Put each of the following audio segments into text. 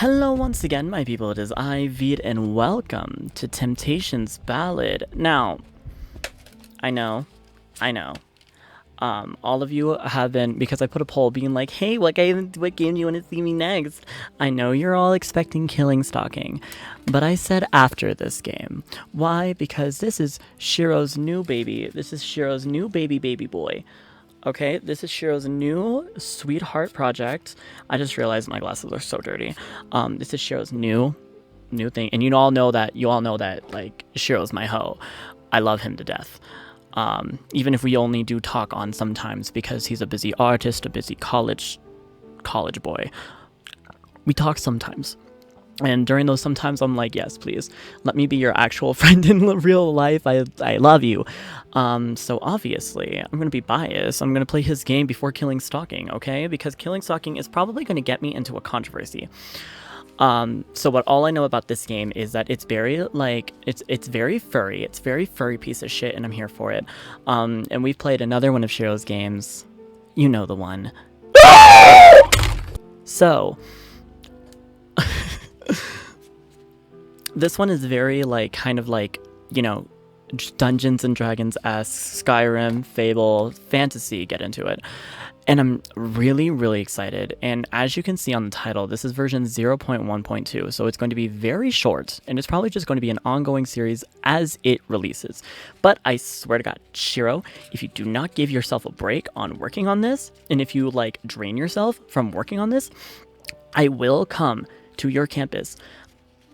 Hello once again, my people. It is I, Veed, and welcome to Temptation's Ballad. Now, I know, I know. All of you have been, because I put a poll being like, hey, what game do you want to see me next? I know you're all expecting Killing Stalking, but I said after this game. Why? Because this is Shiro's new baby. This is Shiro's new baby boy. Okay, this is Shiro's new sweetheart project. I just realized my glasses are so dirty. This is Shiro's new thing, and you all know that like Shiro's my hoe. I love him to death. Even if we only do talk on sometimes because he's a busy artist, a busy college boy. We talk sometimes. And during those sometimes, I'm like, yes, please, let me be your actual friend in real life. I love you. So obviously, I'm going to be biased. I'm going to play his game before Killing Stalking, okay? Because Killing Stalking is probably going to get me into a controversy. So what all I know about this game is that it's very, like, it's very furry. It's very furry piece of shit, and I'm here for it. And we've played another one of Shiro's games. You know the one. So... this one is very, like, kind of like, you know, Dungeons and Dragons-esque, Skyrim, Fable, fantasy, get into it. And I'm really, really excited. And as you can see on the title, this is version 0.1.2, so it's going to be very short, and it's probably just going to be an ongoing series as it releases. But I swear to God, Shiro, if you do not give yourself a break on working on this, and if you, like, drain yourself from working on this, I will come to your campus,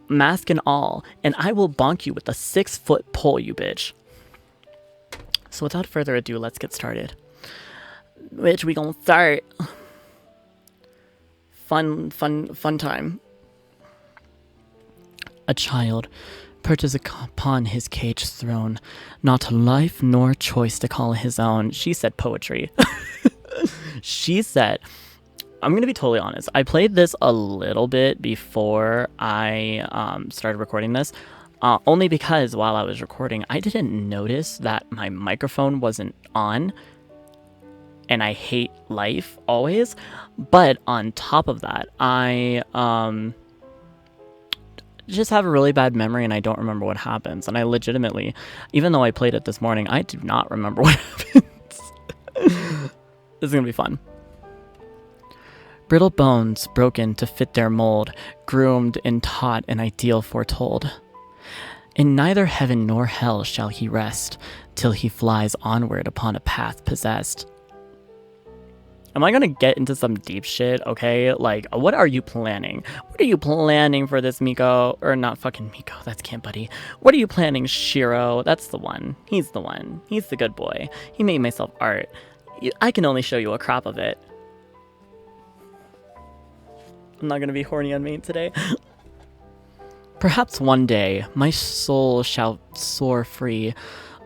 mask and all, and I will bonk you with a 6-foot pole, you bitch. So without further ado, let's get started. Which we gonna start? Fun time. A child perches upon his caged throne, not life nor choice to call his own. She said poetry. She said... I'm going to be totally honest. I played this a little bit before I started recording this, only because while I was recording, I didn't notice that my microphone wasn't on, and I hate life always. But on top of that, I just have a really bad memory, and I don't remember what happens. And I legitimately, even though I played it this morning, I do not remember what happens. This is going to be fun. Brittle bones broken to fit their mold, groomed and taught an ideal foretold. In neither heaven nor hell shall he rest, till he flies onward upon a path possessed. Am I gonna get into some deep shit, okay? Like, what are you planning? What are you planning for this, Miko? Or not fucking Miko, that's Camp Buddy. What are you planning, Shiro? That's the one. He's the one. He's the good boy. He made myself art. I can only show you a crop of it. I'm not gonna be horny on me today. Perhaps one day, my soul shall soar free.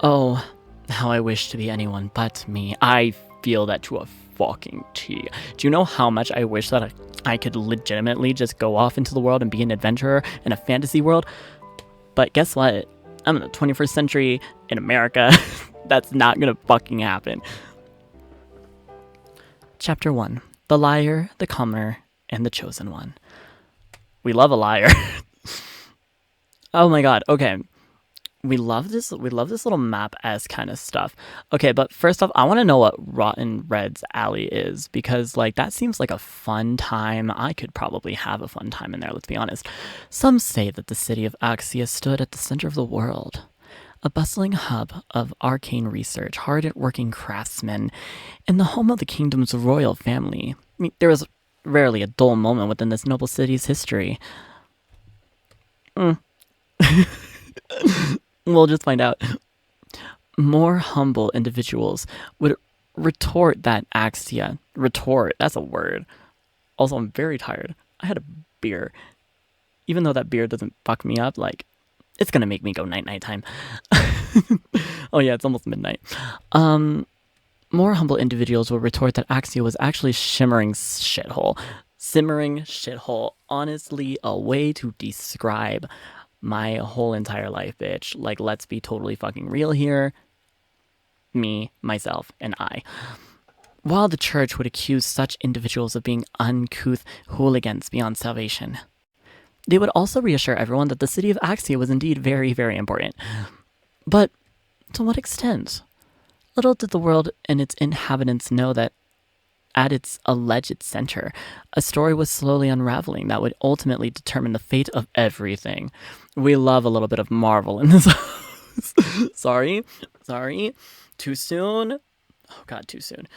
Oh, how I wish to be anyone but me. I feel that to a fucking T. Do you know how much I wish that I could legitimately just go off into the world and be an adventurer in a fantasy world? But guess what? I'm in the 21st century in America. That's not gonna fucking happen. Chapter 1. The Liar, the Comer, and the Chosen One. We love a liar. Oh my god, okay. We love this little map-esque kind of stuff. Okay, but first off, I want to know what Rotten Red's alley is, because, like, that seems like a fun time. I could probably have a fun time in there, let's be honest. Some say that the city of Axia stood at the center of the world, a bustling hub of arcane research, hard-working craftsmen, and the home of the kingdom's royal family. I mean, there was rarely a dull moment within this noble city's history. We'll just find out. More humble individuals would retort that Axia. Retort, that's a word. Also, I'm very tired. I had a beer. Even though that beer doesn't fuck me up, like, it's gonna make me go night time. Oh yeah, it's almost midnight. More humble individuals will retort that Axia was actually simmering shithole. Simmering shithole. Honestly, a way to describe my whole entire life, bitch. Like, let's be totally fucking real here. Me, myself, and I. While the church would accuse such individuals of being uncouth hooligans beyond salvation, They would also reassure everyone that the city of Axia was indeed very, very important. But to what extent? Little did the world and its inhabitants know that at its alleged center, a story was slowly unraveling that would ultimately determine the fate of everything. We love a little bit of Marvel in this house. Sorry. Too soon? Oh god, too soon.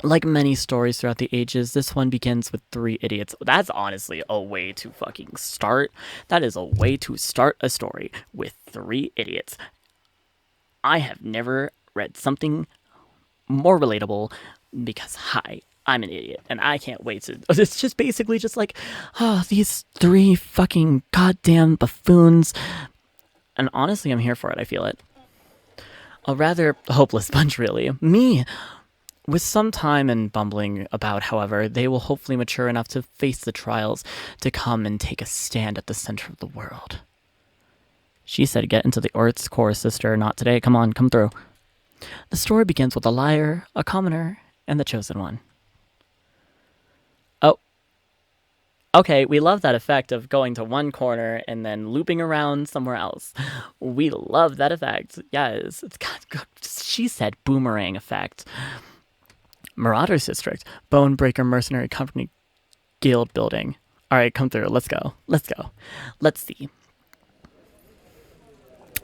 Like many stories throughout the ages, this one begins with three idiots. That's honestly a way to fucking start. That is a way to start a story with three idiots. I have never read something more relatable because, hi, I'm an idiot and I can't wait to. It's just basically just like, oh, these three fucking goddamn buffoons. And honestly, I'm here for it. I feel it. A rather hopeless bunch, really. Me. With some time and bumbling about, however, they will hopefully mature enough to face the trials to come and take a stand at the center of the world. She said, get into the Earth's core, sister. Not today. Come on, come through. The story begins with a liar, a commoner, and the chosen one. Oh. Okay, we love that effect of going to one corner and then looping around somewhere else. We love that effect. Yes. She said boomerang effect. Marauders District, Bonebreaker Mercenary Company Guild Building. All right, come through. Let's go. Let's see.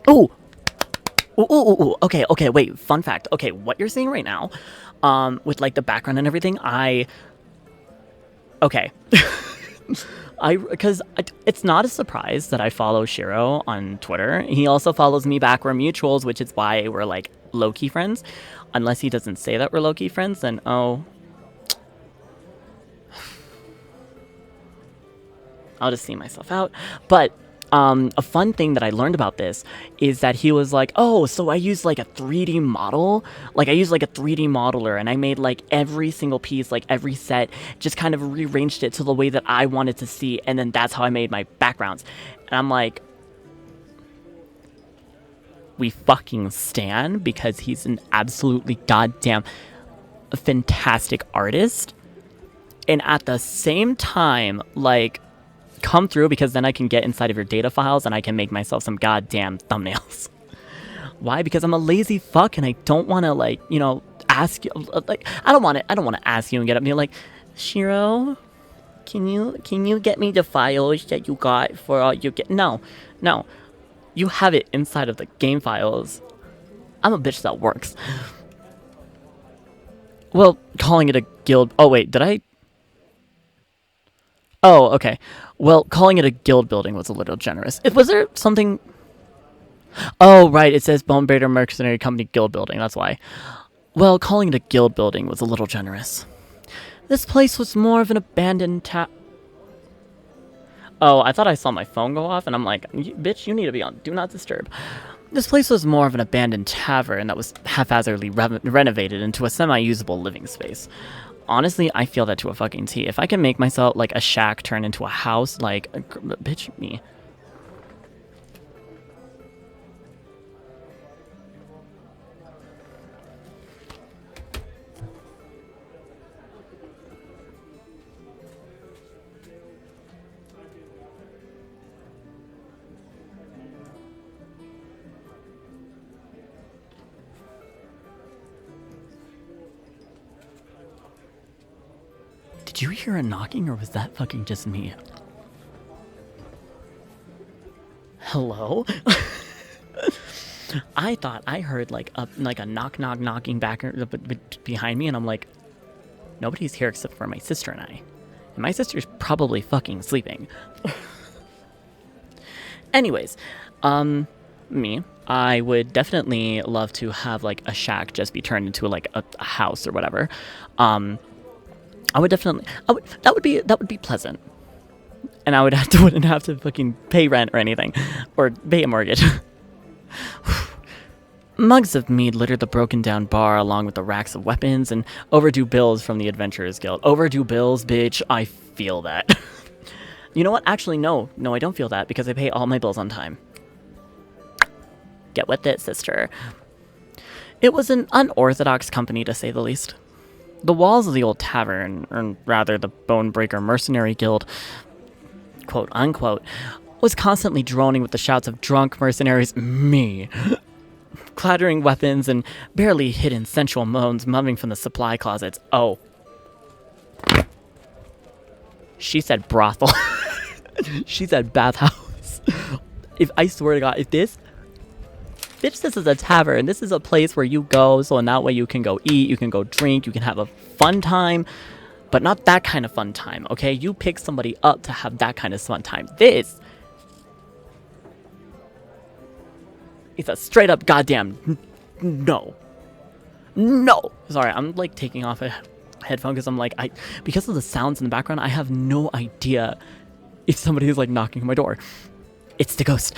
Ooh. Okay, wait. Fun fact. Okay, what you're seeing right now, with like the background and everything, okay. Because it's not a surprise that I follow Shiro on Twitter. He also follows me back. We're mutuals, which is why we're like low-key friends. Unless he doesn't say that we're low-key friends, then oh. I'll just see myself out. But a fun thing that I learned about this is that he was like, oh, so I used like a 3D model. Like I used like a 3D modeler and I made like every single piece, like every set, just kind of rearranged it to the way that I wanted to see. And then that's how I made my backgrounds. And I'm like, we fucking stan because he's an absolutely goddamn fantastic artist. And at the same time, like, come through because then I can get inside of your data files and I can make myself some goddamn thumbnails. Why? Because I'm a lazy fuck and I don't want to, like, you know, ask you, like, I don't want to ask you and get up and be like, Shiro, can you get me the files that you got for all you get? No. You have it inside of the game files. I'm a bitch that works. Well, calling it a guild... Oh, wait, did I... Oh, okay. Well, calling it a guild building was a little generous. Was there something... Oh, right, it says Bonebreaker Mercenary Company Guild Building, that's why. Well, calling it a guild building was a little generous. This place was more of an abandoned Oh, I thought I saw my phone go off, and I'm like, bitch, you need to be on Do Not Disturb. This place was more of an abandoned tavern that was haphazardly renovated into a semi-usable living space. Honestly, I feel that to a fucking T. If I can make myself, like, a shack turn into a house, like, bitch, me. Did you hear a knocking, or was that fucking just me? Hello? I thought I heard like a knocking back behind me, and I'm like, nobody's here except for my sister and I. And my sister's probably fucking sleeping. Anyways, me, I would definitely love to have like a shack just be turned into like a house or whatever. I would definitely, that would be pleasant. And I wouldn't have to fucking pay rent or anything, or pay a mortgage. Mugs of mead littered the broken down bar along with the racks of weapons and overdue bills from the Adventurers Guild. Overdue bills, bitch, I feel that. You know what? Actually, no, I don't feel that because I pay all my bills on time. Get with it, sister. It was an unorthodox company, to say the least. The walls of the old tavern, or rather the Bonebreaker Mercenary Guild, quote unquote, was constantly droning with the shouts of drunk mercenaries, me, clattering weapons and barely hidden sensual moans mumming from the supply closets. Oh. She said brothel. She said bathhouse. If I swear to God, if this... Bitch, this is a tavern. This is a place where you go, so in that way you can go eat, you can go drink, you can have a fun time. But not that kind of fun time, okay? You pick somebody up to have that kind of fun time. This... It's a straight up goddamn no. No! Sorry, I'm like taking off a headphone because I'm like, because of the sounds in the background, I have no idea if somebody is like knocking on my door. It's the ghost.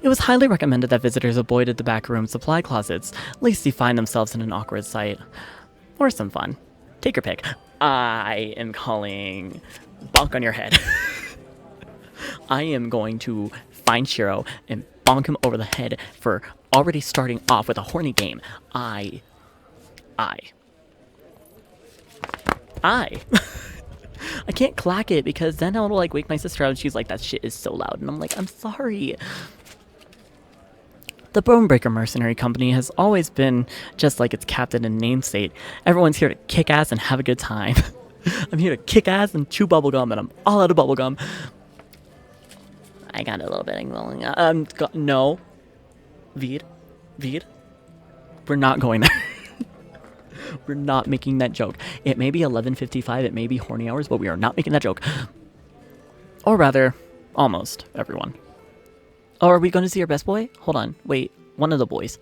It was highly recommended that visitors avoided the back room supply closets, lest they find themselves in an awkward sight. Or some fun. Take your pick. I am calling bonk on your head. I am going to find Shiro and bonk him over the head for already starting off with a horny game. I can't clack it because then it'll like wake my sister up and she's like, that shit is so loud. And I'm like, I'm sorry. The Bonebreaker Mercenary Company has always been just like its captain and namesake. Everyone's here to kick ass and have a good time. I'm here to kick ass and chew bubblegum, and I'm all out of bubblegum. I got a little bit of bubblegum. No. Veed. We're not going there. We're not making that joke. It may be 11:55, it may be horny hours, but we are not making that joke. Or rather, almost everyone. Oh, are we going to see our best boy? Hold on. Wait, one of the boys.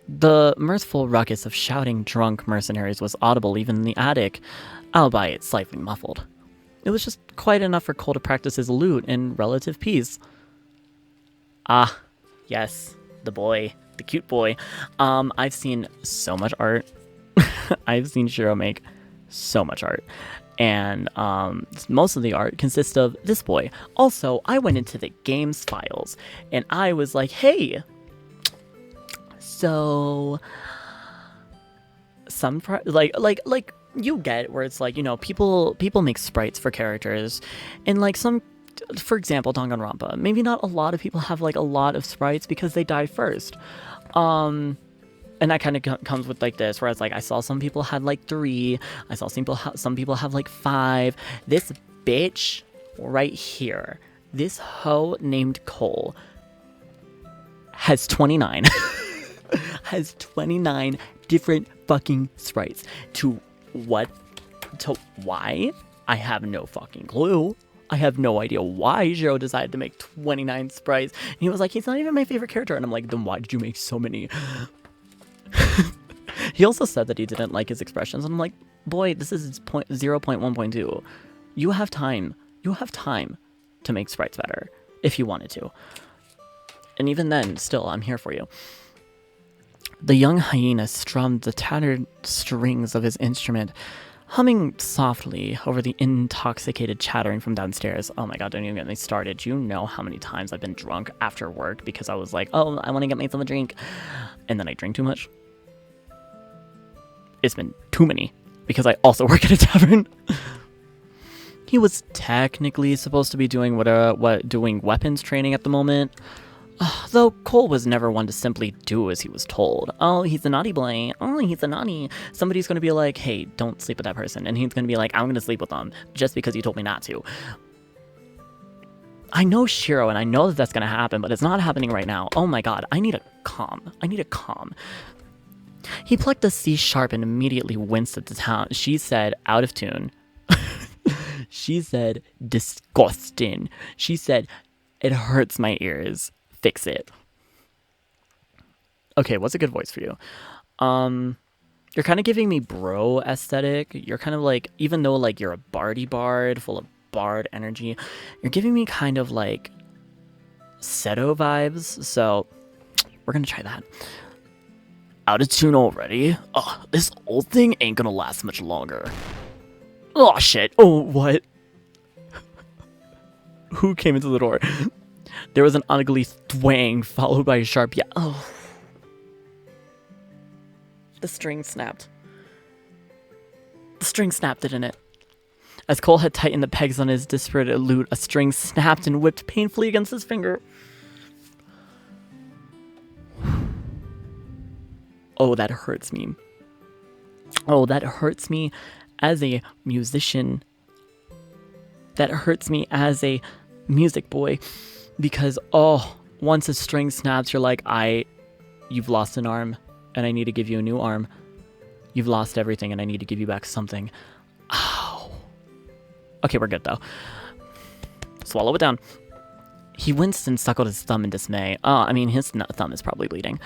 The mirthful ruckus of shouting drunk mercenaries was audible even in the attic, albeit slightly muffled. It was just quite enough for Cole to practice his lute in relative peace. Ah, yes, the boy, the cute boy. I've seen so much art. I've seen Shiro make so much art. And most of the art consists of this boy. Also, I went into the games files and I was like, hey, so some like you get where it's like, you know, people make sprites for characters, and like some, for example, Danganronpa, maybe not a lot of people have like a lot of sprites because they die first. And that kind of comes with like this, whereas like I saw some people had like 3, I saw some people have like 5. This bitch right here, this hoe named Cole, has 29. Has 29 different fucking sprites. To what? To why? I have no fucking clue. I have no idea why Shiro decided to make 29 sprites. And he was like, he's not even my favorite character. And I'm like, then why did you make so many? He also said that he didn't like his expressions. And I'm like, boy, this is 0.1.2. You have time. You have time to make sprites better if you wanted to. And even then, still, I'm here for you. The young hyena strummed the tattered strings of his instrument, humming softly over the intoxicated chattering from downstairs. Oh my god, don't even get me started. You know how many times I've been drunk after work because I was like, oh, I want to get myself a drink. And then I drink too much. It's been too many because I also work at a tavern. He was technically supposed to be doing doing weapons training at the moment. Though Cole was never one to simply do as he was told. Oh, he's a naughty boy. Oh, he's a naughty. Somebody's going to be like, hey, don't sleep with that person. And he's going to be like, I'm going to sleep with them just because you told me not to. I know Shiro, and I know that that's going to happen, but it's not happening right now. Oh my god, I need a calm. I need a calm. He plucked a C sharp and immediately winced at the sound. She said, out of tune. She said, disgusting. She said, it hurts my ears. Fix it. Okay, what's a good voice for you? You're kind of giving me bro aesthetic. You're kind of like, even though like you're a bardy bard full of bard energy, you're giving me kind of like Seto vibes. So we're gonna try that. Out of tune already? Oh, this old thing ain't gonna last much longer. Oh shit. Oh, what? Who came into the door? There was an ugly thwang followed by a sharp yeah. Oh. The string snapped. The string snapped, didn't it? As Cole had tightened the pegs on his disparate lute, a string snapped and whipped painfully against his finger. Oh, that hurts me. Oh, that hurts me as a musician. That hurts me as a music boy. Because, oh, once a string snaps, you're like, you've lost an arm, and I need to give you a new arm. You've lost everything, and I need to give you back something. Ow. Okay, we're good, though. Swallow it down. He winced and suckled his thumb in dismay. His thumb is probably bleeding.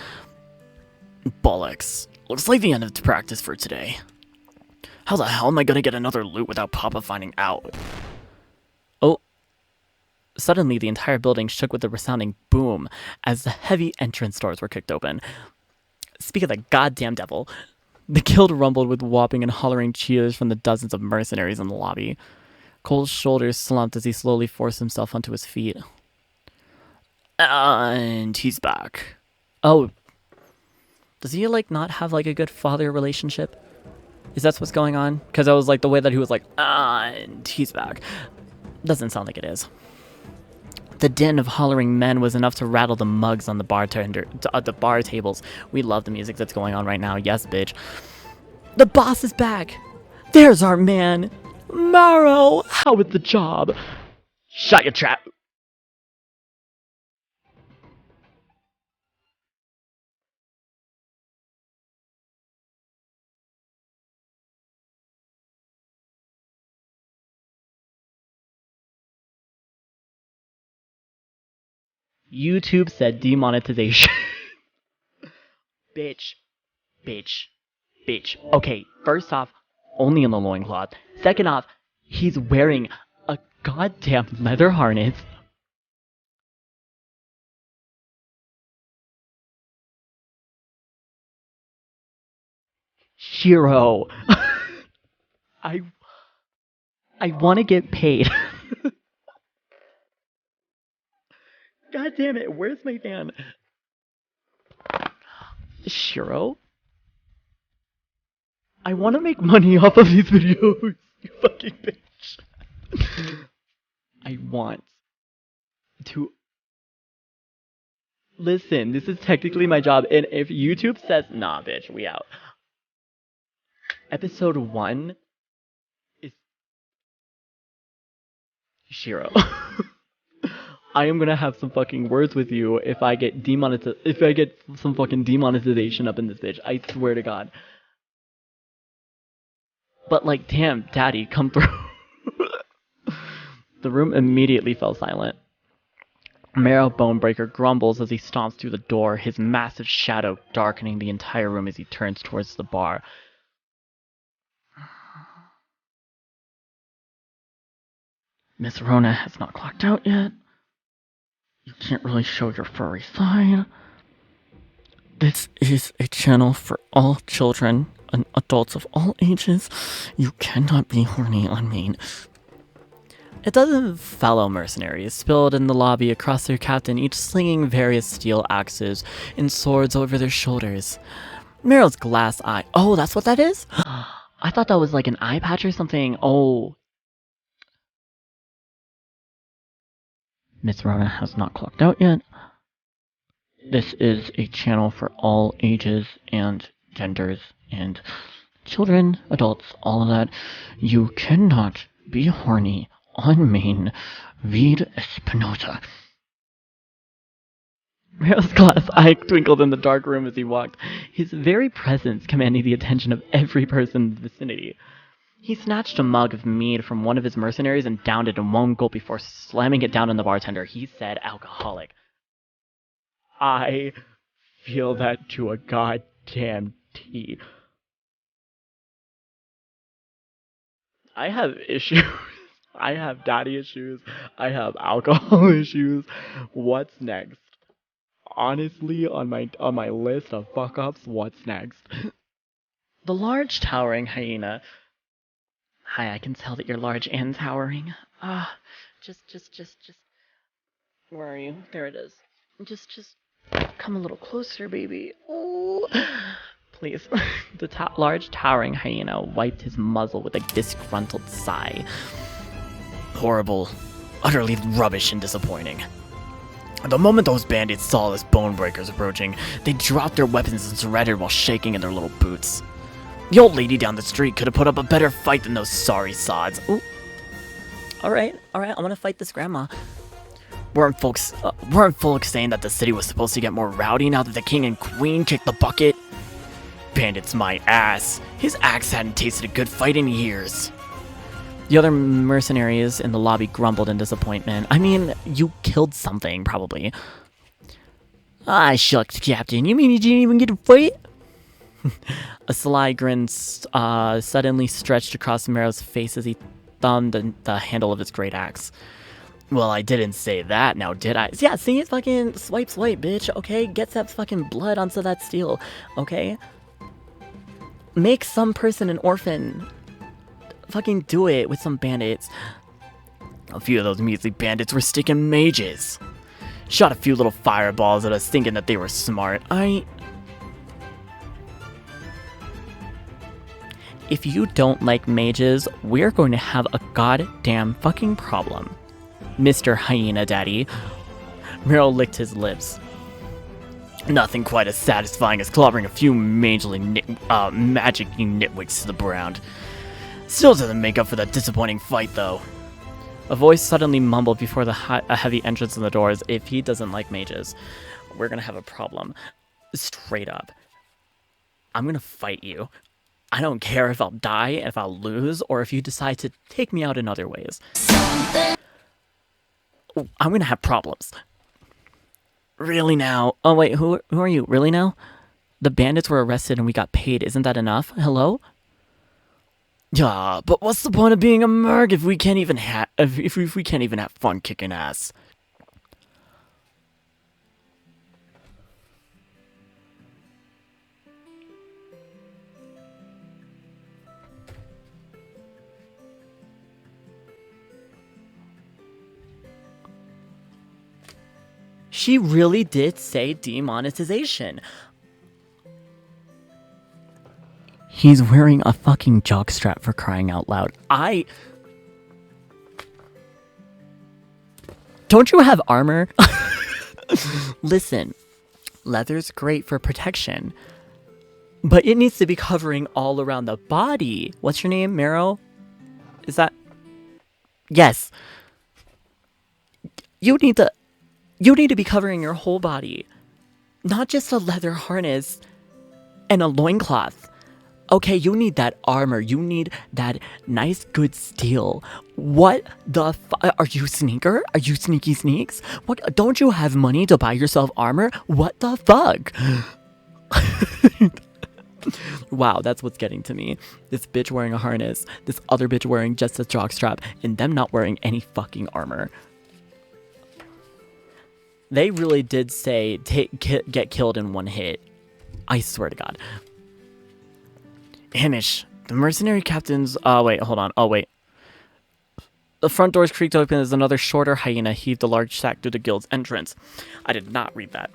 Bollocks. Looks like the end of the practice for today. How the hell am I gonna get another loot without Papa finding out? Oh. Suddenly, the entire building shook with a resounding boom as the heavy entrance doors were kicked open. Speak of the goddamn devil. The guild rumbled with whopping and hollering cheers from the dozens of mercenaries in the lobby. Cole's shoulders slumped as he slowly forced himself onto his feet. And he's back. Oh. Does he, not have, a good father relationship? Is that what's going on? Because I was the way that he was and he's back. Doesn't sound like it is. The din of hollering men was enough to rattle the mugs on the the bar tables. We love the music that's going on right now. Yes, bitch. The boss is back. There's our man. Morrow, how was the job? Shut your trap. YouTube said demonetization. Bitch. Bitch. Bitch. Okay, first off, only in the loincloth. Second off, he's wearing a goddamn leather harness. Shiro. I want to get paid. God damn it, where's my fan? Shiro? I want to make money off of these videos, you fucking bitch. I want to... Listen, this is technically my job, and if YouTube says, nah, bitch, we out. Episode 1 is... Shiro. I am gonna have some fucking words with you if I get some fucking demonetization up in this bitch. I swear to God. But damn, daddy, come through. The room immediately fell silent. Marrow Bonebreaker grumbles as he stomps through the door, his massive shadow darkening the entire room as he turns towards the bar. Miss Rona has not clocked out yet. You can't really show your furry side. This is a channel for all children and adults of all ages. You cannot be horny on main. A dozen fellow mercenaries spilled in the lobby across their captain, each slinging various steel axes and swords over their shoulders. Meryl's glass eye. Oh, that's what that is? I thought that was an eye patch or something. Oh. Miss Rona has not clocked out yet. This is a channel for all ages and genders and children, adults, all of that. You cannot be horny on main. Read Espinosa. Meryl's glass eye twinkled in the dark room as he walked, his very presence commanding the attention of every person in the vicinity. He snatched a mug of mead from one of his mercenaries and downed it in one gulp before slamming it down on the bartender. He said alcoholic. I feel that to a goddamn T. I have issues. I have daddy issues. I have alcohol issues. What's next? Honestly, on my list of fuck ups, what's next? The large towering hyena. Hi, I can tell that you're large and towering. Just. Where are you? There it is. Just come a little closer, baby. Oh, Please. The large towering hyena wiped his muzzle with a disgruntled sigh. Horrible. Utterly rubbish and disappointing. The moment those bandits saw us bone breakers approaching, they dropped their weapons and surrendered while shaking in their little boots. The old lady down the street could have put up a better fight than those sorry sods. Ooh. Alright, I want to fight this grandma. Weren't folks saying that the city was supposed to get more rowdy now that the king and queen kicked the bucket? Bandits my ass. His axe hadn't tasted a good fight in years. The other mercenaries in the lobby grumbled in disappointment. I mean, you killed something, probably. Ah, shucks, Captain. You mean you didn't even get to fight? A sly grin suddenly stretched across Romero's face as he thumbed the handle of his great axe. Well, I didn't say that, now did I? Yeah, see, it's fucking swipe, bitch, okay? Get that fucking blood onto that steel, okay? Make some person an orphan. Fucking do it with some bandits. A few of those measly bandits were sticking mages. Shot a few little fireballs at us thinking that they were smart. If you don't like mages, we're going to have a goddamn fucking problem. Mr. Hyena Daddy. Merrill licked his lips. Nothing quite as satisfying as clobbering a few magic nitwits to the ground. Still doesn't make up for that disappointing fight, though. A voice suddenly mumbled before a heavy entrance in the doors. If he doesn't like mages, we're gonna have a problem. Straight up. I'm gonna fight you. I don't care if I'll die, if I'll lose, or if you decide to take me out in other ways. I'm gonna have problems. Really now? Oh wait, who are you? Really now? The bandits were arrested and we got paid. Isn't that enough? Hello? Yeah, but what's the point of being a merc if we can't even if we can't even have fun kicking ass? She really did say demonetization. He's wearing a fucking jockstrap for crying out loud. Don't you have armor? Listen, leather's great for protection, but it needs to be covering all around the body. What's your name, Mero? Is that... Yes. You need to be covering your whole body. Not just a leather harness and a loincloth. Okay, you need that armor. You need that nice, good steel. What the are you sneaker? Are you sneaky sneaks? What? Don't you have money to buy yourself armor? What the fuck? Wow, that's what's getting to me. This bitch wearing a harness, this other bitch wearing just a jockstrap, and them not wearing any fucking armor. They really did say get killed in one hit. I swear to God. Hamish, the mercenary captain's... wait, hold on. Oh, wait. The front doors creaked open as another shorter hyena heaved a large sack through the guild's entrance. I did not read that.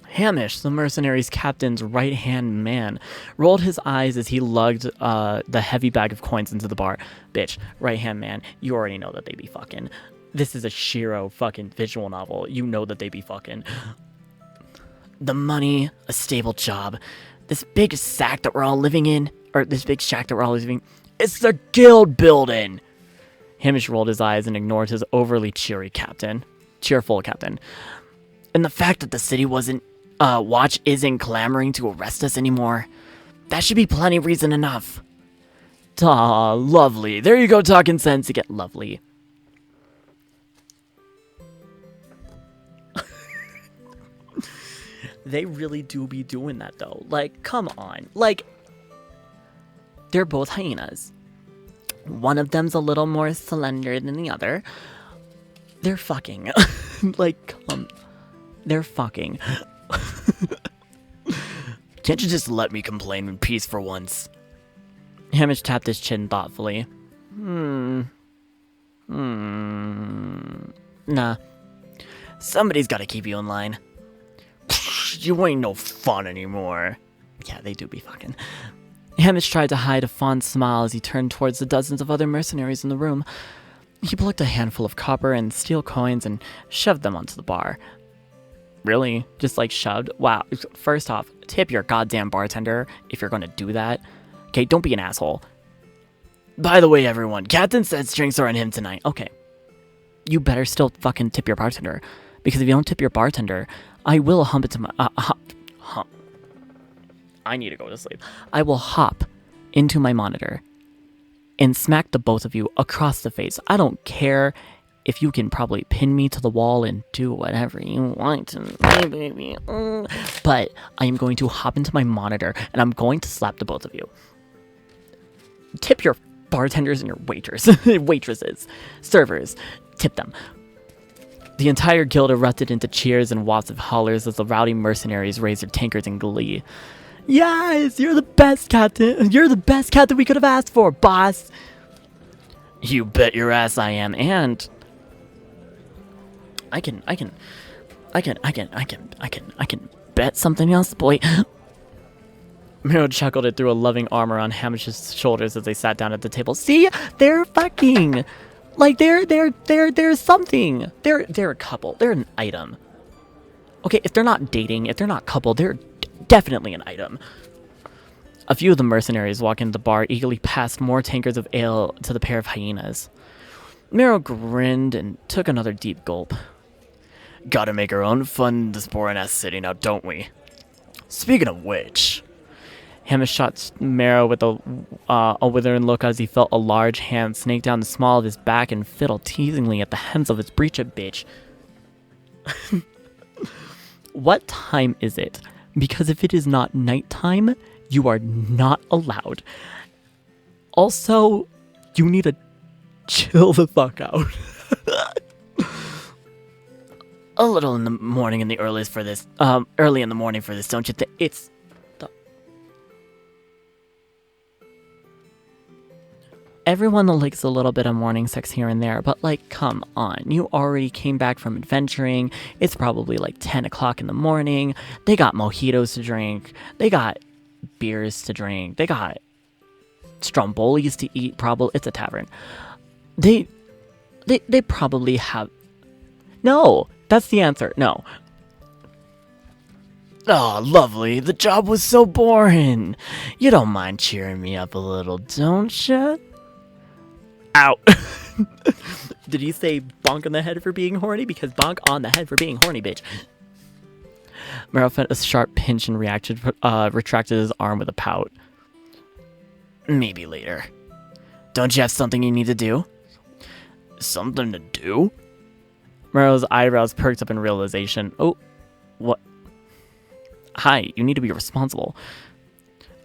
Hamish, the mercenary's captain's right-hand man, rolled his eyes as he lugged the heavy bag of coins into the bar. Bitch, right-hand man, you already know that they be fucking. This is a Shiro fucking visual novel. You know that they be fucking. The money, a stable job, this big sack that we're all living in, or this big shack that we're all living in, it's the guild building. Hamish rolled his eyes and ignored his overly cheerful captain. And the fact that the city watch isn't clamoring to arrest us anymore, that should be plenty reason enough. Aw, lovely. There you go, talking sense again. Lovely. They really do be doing that, though. Like, come on. Like, they're both hyenas. One of them's a little more slender than the other. They're fucking. Like, they're fucking. Can't you just let me complain in peace for once? Hamish tapped his chin thoughtfully. Nah. Somebody's gotta keep you in line. You ain't no fun anymore. Yeah, they do be fucking. Hamish tried to hide a fond smile as he turned towards the dozens of other mercenaries in the room. He plucked a handful of copper and steel coins and shoved them onto the bar. Really? Just like shoved? Wow. First off, tip your goddamn bartender if you're gonna do that. Okay, don't be an asshole. By the way, everyone, Captain said drinks are on him tonight. Okay. You better still fucking tip your bartender. Because if you don't tip your bartender, I will hump it to my... I need to go to sleep. I will hop into my monitor and smack the both of you across the face. I don't care if you can probably pin me to the wall and do whatever you want to me, baby. But I am going to hop into my monitor and I'm going to slap the both of you. Tip your bartenders and your waitresses, servers, tip them. The entire guild erupted into cheers and wafts of hollers as the rowdy mercenaries raised their tankards in glee. Yes, you're the best captain. You're the best captain we could have asked for, boss. You bet your ass I am, and I can bet something else, boy. Miro chuckled and threw a loving arm around Hamish's shoulders as they sat down at the table. See, they're fucking, like they're something. They're a couple. They're an item. Okay, if they're not dating, if they're not coupled, they're definitely an item. A few of the mercenaries walking into the bar eagerly passed more tankards of ale to the pair of hyenas. Miro grinned and took another deep gulp. Gotta make our own fun in this boring-ass city now, don't we? Speaking of which... Hamish shot Miro with a withering look as he felt a large hand snake down the small of his back and fiddle teasingly at the hems of his breeches, bitch. What time is it? Because if it is not nighttime, you are not allowed. Also, you need to chill the fuck out. A little in the morning in the earliest for this, early in the morning for this, don't you think? It's the... Everyone likes a little bit of morning sex here and there, but like, come on. You already came back from adventuring. It's probably like 10 o'clock in the morning. They got mojitos to drink. They got beers to drink. They got strombolis to eat. Probably, it's a tavern. They probably have... No, that's the answer. No. Oh, lovely. The job was so boring. You don't mind cheering me up a little, don't you? Ow. Did he say bonk on the head for being horny? Because bonk on the head for being horny, bitch. Merrill felt a sharp pinch and retracted his arm with a pout. Maybe later. Don't you have something you need to do? Something to do? Merrill's eyebrows perked up in realization. Oh, what? Hi, you need to be responsible.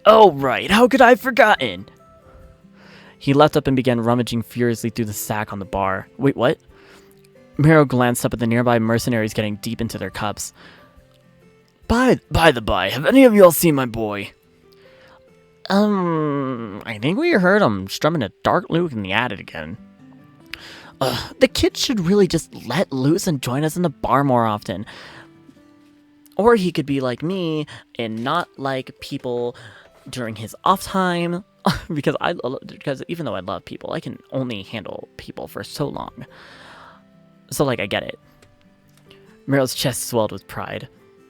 Oh, right. How could I have forgotten? He leapt up and began rummaging furiously through the sack on the bar. Wait, what? Merrill glanced up at the nearby mercenaries getting deep into their cups. By the by, have any of y'all seen my boy? I think we heard him strumming a dark Luke in the attic again. The kid should really just let loose and join us in the bar more often. Or he could be like me and not like people during his off time. because even though I love people, I can only handle people for so long. So like, I get it. Meryl's chest swelled with pride.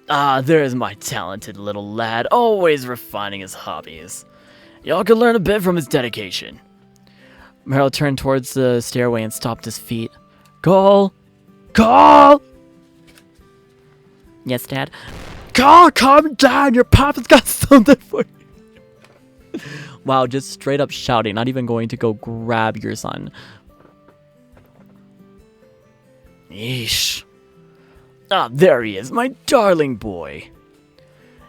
Ah, there's my talented little lad, always refining his hobbies. Y'all can learn a bit from his dedication. Meryl turned towards the stairway and stopped his feet. Call! Call! Yes, Dad? Call, calm down, your papa's got something for you. Wow, just straight up shouting, not even going to go grab your son. Yeesh. Ah, there he is, my darling boy.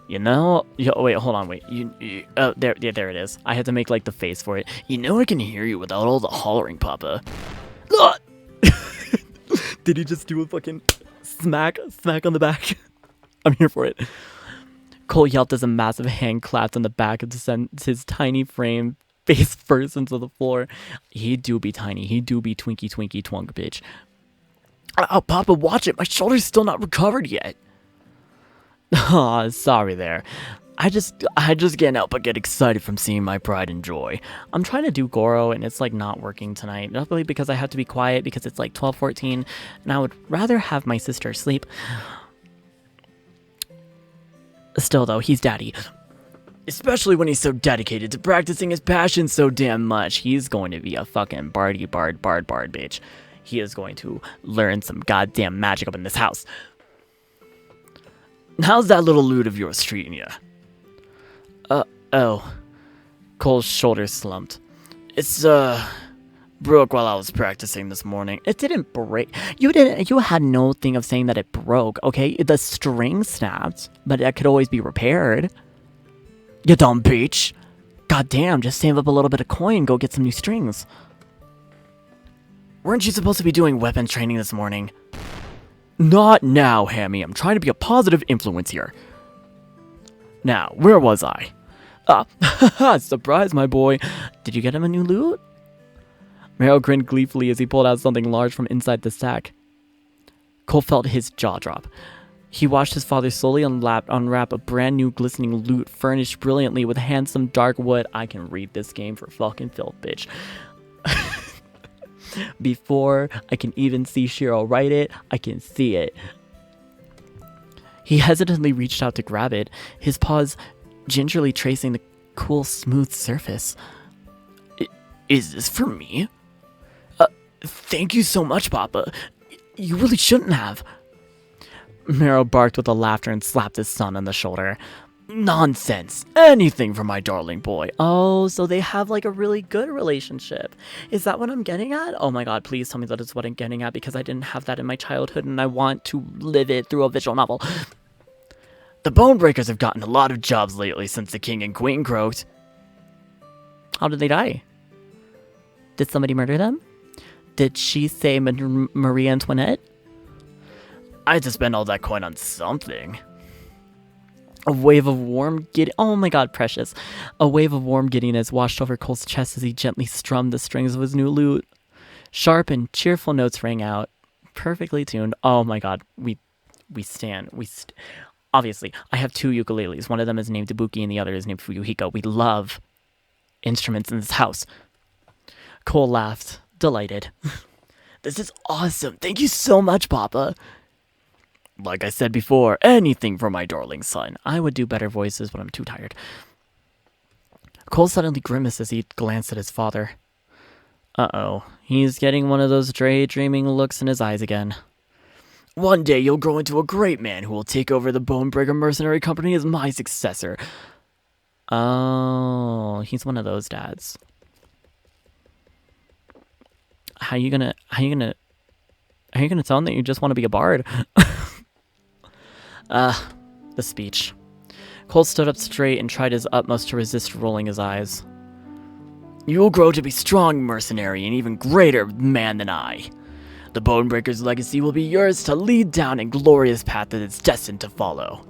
You know, wait, hold on, wait. There it is. I had to make like the face for it. You know I can hear you without all the hollering, Papa. Did he just do a fucking smack on the back? I'm here for it. Cole yelped as a massive hand clapped on the back and sent his tiny frame face first into the floor. He do be tiny. He do be twinky twonk, bitch. Oh, Papa, watch it. My shoulder's still not recovered yet. Aw, sorry there. I just can't help but get excited from seeing my pride and joy. I'm trying to do Goro and it's like not working tonight. Luckily because I have to be quiet because it's like 12:14 and I would rather have my sister sleep. Still though, he's daddy. Especially when he's so dedicated to practicing his passion so damn much. He's going to be a fucking bard bitch. He is going to learn some goddamn magic up in this house. How's that little loot of yours treating you? Oh. Cole's shoulders slumped. It's, broke while I was practicing this morning. It didn't break. You had no thing of saying that it broke, okay? The string snapped, but it could always be repaired. You dumb bitch. Goddamn, just save up a little bit of coin, go get some new strings. Weren't you supposed to be doing weapons training this morning? Not now, Hammy. I'm trying to be a positive influence here. Now, where was I? Surprise, my boy. Did you get him a new loot? Romero grinned gleefully as he pulled out something large from inside the sack. Cole felt his jaw drop. He watched his father slowly unwrap a brand new glistening loot furnished brilliantly with handsome dark wood. I can read this game for fucking filth, bitch. Before I can even see Shiro write it, I can see it. He hesitantly reached out to grab it, his paws gingerly tracing the cool, smooth surface. Is this for me? Thank you so much, Papa. You really shouldn't have. Romero barked with a laughter and slapped his son on the shoulder. Nonsense. Anything for my darling boy. Oh, so they have like a really good relationship. Is that what I'm getting at? Oh my god, please tell me that is what I'm getting at because I didn't have that in my childhood and I want to live it through a visual novel. The Bonebreakers have gotten a lot of jobs lately since the king and queen croaked. How did they die? Did somebody murder them? Did she say Marie Antoinette? I had to spend all that coin on something. A wave of warm oh my god, precious. A wave of warm giddiness washed over Cole's chest as he gently strummed the strings of his new lute. Sharp and cheerful notes rang out, perfectly tuned. Oh my god, obviously, I have two ukuleles. One of them is named Ibuki and the other is named Fuyuhiko. We love instruments in this house. Cole laughed, delighted. This is awesome. Thank you so much, Papa. Like I said before, anything for my darling son. I would do better voices, but I'm too tired. Cole suddenly grimaced as he glanced at his father. Uh-oh. He's getting one of those daydreaming looks in his eyes again. One day you'll grow into a great man who will take over the Bonebreaker Mercenary Company as my successor. Oh, he's one of those dads. How you gonna tell him that you just want to be a bard? The speech. Cole stood up straight and tried his utmost to resist rolling his eyes. You will grow to be strong, mercenary, and even greater man than I. The Bonebreaker's legacy will be yours to lead down a glorious path that it's destined to follow.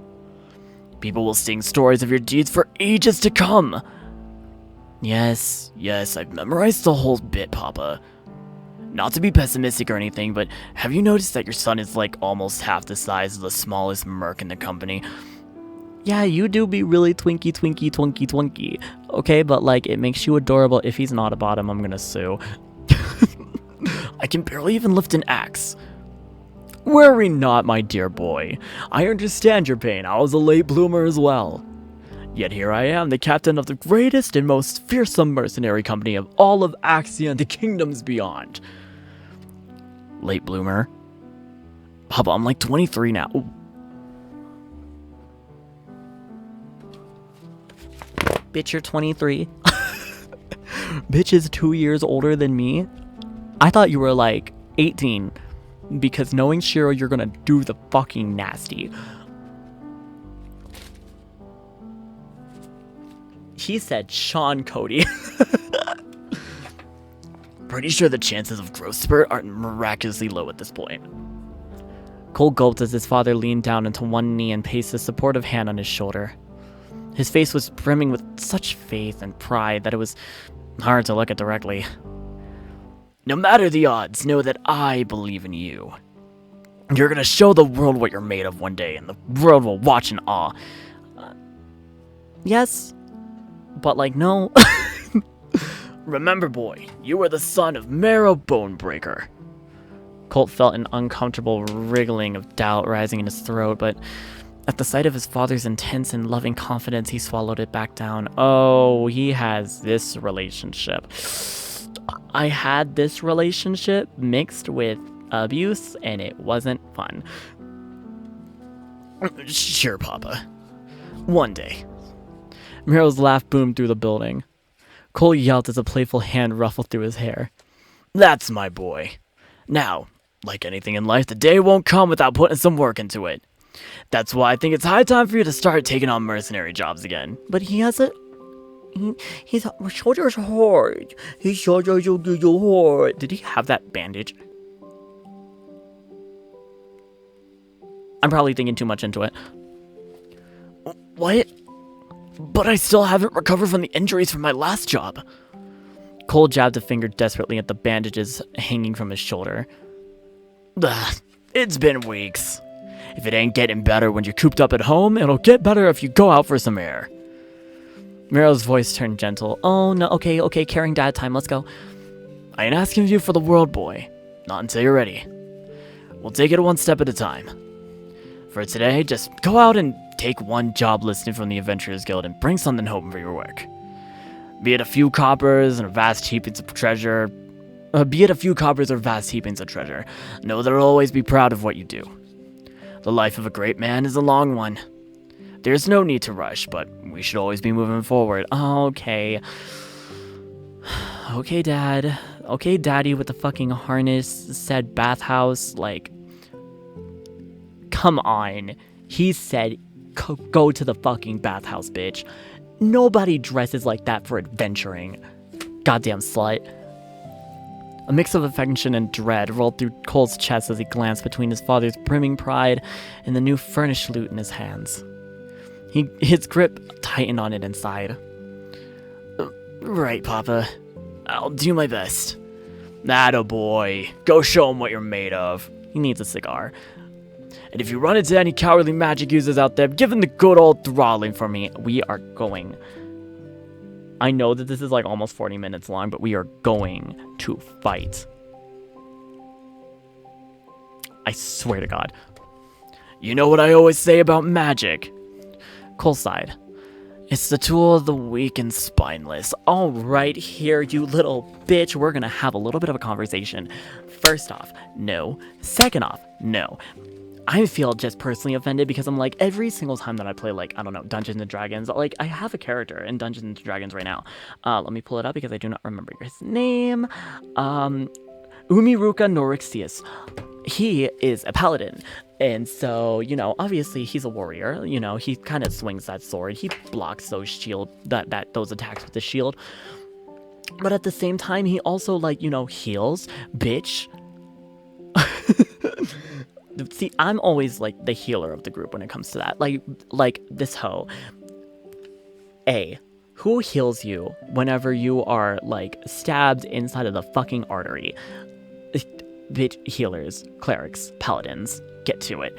People will sing stories of your deeds for ages to come. Yes, I've memorized the whole bit, Papa. Not to be pessimistic or anything, but have you noticed that your son is like almost half the size of the smallest merc in the company? Yeah, you do be really twinky. Okay, but like, it makes you adorable. If he's not a bottom, I'm gonna sue. I can barely even lift an axe. Worry not, my dear boy. I understand your pain. I was a late bloomer as well. Yet here I am, the captain of the greatest and most fearsome mercenary company of all of Axia and the kingdoms beyond. Late bloomer? Papa, I'm like 23 now. Ooh. Bitch, you're 23. Bitch is 2 years older than me. I thought you were like 18. Because knowing Shiro, you're gonna do the fucking nasty. He said Sean Cody. Pretty sure the chances of growth spurt are miraculously low at this point. Cole gulped as his father leaned down into one knee and placed a supportive hand on his shoulder. His face was brimming with such faith and pride that it was hard to look at directly. No matter the odds, know that I believe in you. You're gonna show the world what you're made of one day, and the world will watch in awe. Yes, but like, no. Remember, boy, you were the son of Merrow Bonebreaker. Colt felt an uncomfortable wriggling of doubt rising in his throat, but at the sight of his father's intense and loving confidence, he swallowed it back down. Oh, he has this relationship. I had this relationship mixed with abuse, and it wasn't fun. Sure, Papa. One day. Merrill's laugh boomed through the building. Cole yelled as a playful hand ruffled through his hair. That's my boy. Now, like anything in life, the day won't come without putting some work into it. That's why I think it's high time for you to start taking on mercenary jobs again. But he has a... His shoulder's hard. His shoulder's hard. Did he have that bandage? I'm probably thinking too much into it. What? But I still haven't recovered from the injuries from my last job. Cole jabbed a finger desperately at the bandages hanging from his shoulder. Ugh, it's been weeks. If it ain't getting better when you're cooped up at home, it'll get better if you go out for some air. Merrill's voice turned gentle. Oh, no, okay, caring dad time, let's go. I ain't asking you for the world, boy. Not until you're ready. We'll take it one step at a time. For today, just go out and take one job listing from the Adventurers Guild and bring something home for your work. Be it a few coppers and vast heapings of treasure. Know that I'll always be proud of what you do. The life of a great man is a long one. There's no need to rush, but we should always be moving forward. Okay. Okay, Dad. Okay, Daddy with the fucking harness, said bathhouse, like... Come on. He said, go to the fucking bathhouse, bitch. Nobody dresses like that for adventuring. Goddamn slut. A mix of affection and dread rolled through Cole's chest as he glanced between his father's brimming pride and the new furnished loot in his hands. His grip tightened on it inside. Right, Papa. I'll do my best. Attaboy. Go show him what you're made of. He needs a cigar. And if you run into any cowardly magic users out there, give them the good old throttling for me. We are going. I know that this is like almost 40 minutes long, but we are going to fight. I swear to God. You know what I always say about magic? Cole sighed. It's the tool of the weak and spineless. All right, here, you little bitch. We're gonna have a little bit of a conversation. First off, no. Second off, no. I feel just personally offended because I'm like, every single time that I play, like, I don't know, Dungeons and Dragons, like, I have a character in Dungeons and Dragons right now. Let me pull it up because I do not remember his name. Umiruka Norixius. He is a paladin. And so, you know, obviously he's a warrior. You know, he kind of swings that sword. He blocks those those attacks with the shield. But at the same time, he also, like, you know, heals. Bitch. See, I'm always, like, the healer of the group when it comes to that. Like this hoe. Who heals you whenever you are, like, stabbed inside of the fucking artery? Bitch, healers, clerics, paladins. Get to it.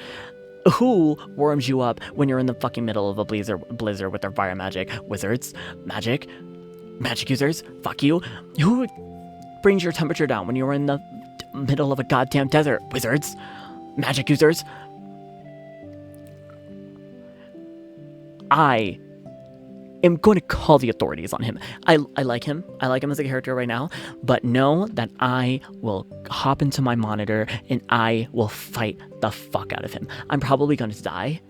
Who warms you up when you're in the fucking middle of a blizzard with their fire magic? Wizards? Magic users? Fuck you. Who brings your temperature down when you're in the middle of a goddamn desert? Wizards? Magic users? I am going to call the authorities on him. I like him. I like him as a character right now. But know that I will hop into my monitor and I will fight the fuck out of him. I'm probably going to die.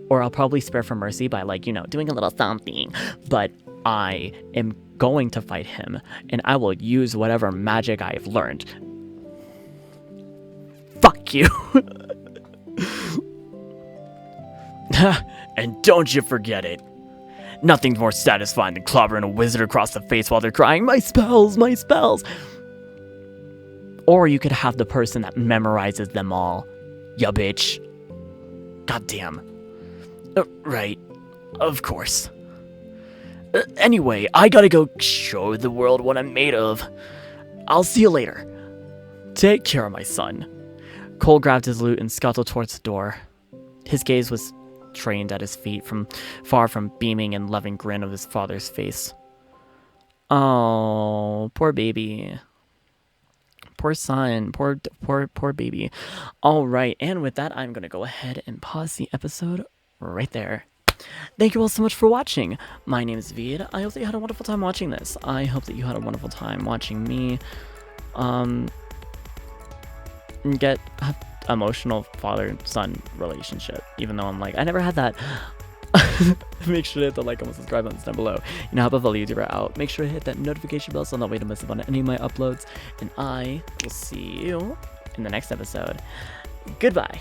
Or I'll probably spare for mercy by, like, you know, doing a little something. But I am going to fight him. And I will use whatever magic I have learned. Fuck you. And don't you forget it. Nothing's more satisfying than clobbering a wizard across the face while they're crying, my spells, my spells. Or you could have the person that memorizes them all. Ya bitch. Goddamn. Right. Of course. Anyway, I gotta go show the world what I'm made of. I'll see you later. Take care, my son. Cole grabbed his loot and scuttled towards the door. His gaze was trained at his feet, from far from beaming and loving grin of his father's face. Oh, poor baby. Poor son. Poor baby. All right, and with that, I'm gonna go ahead and pause the episode right there. Thank you all so much for watching. My name is Vid. I hope that you had a wonderful time watching this. I hope that you had a wonderful time watching me get emotional father-son relationship, even though I'm like, I never had that. Make sure to hit the like and subscribe buttons down below. You know, help a fellow YouTuber out. Make sure to hit that notification bell so that way to miss out on any of my uploads. And I will see you in the next episode. Goodbye.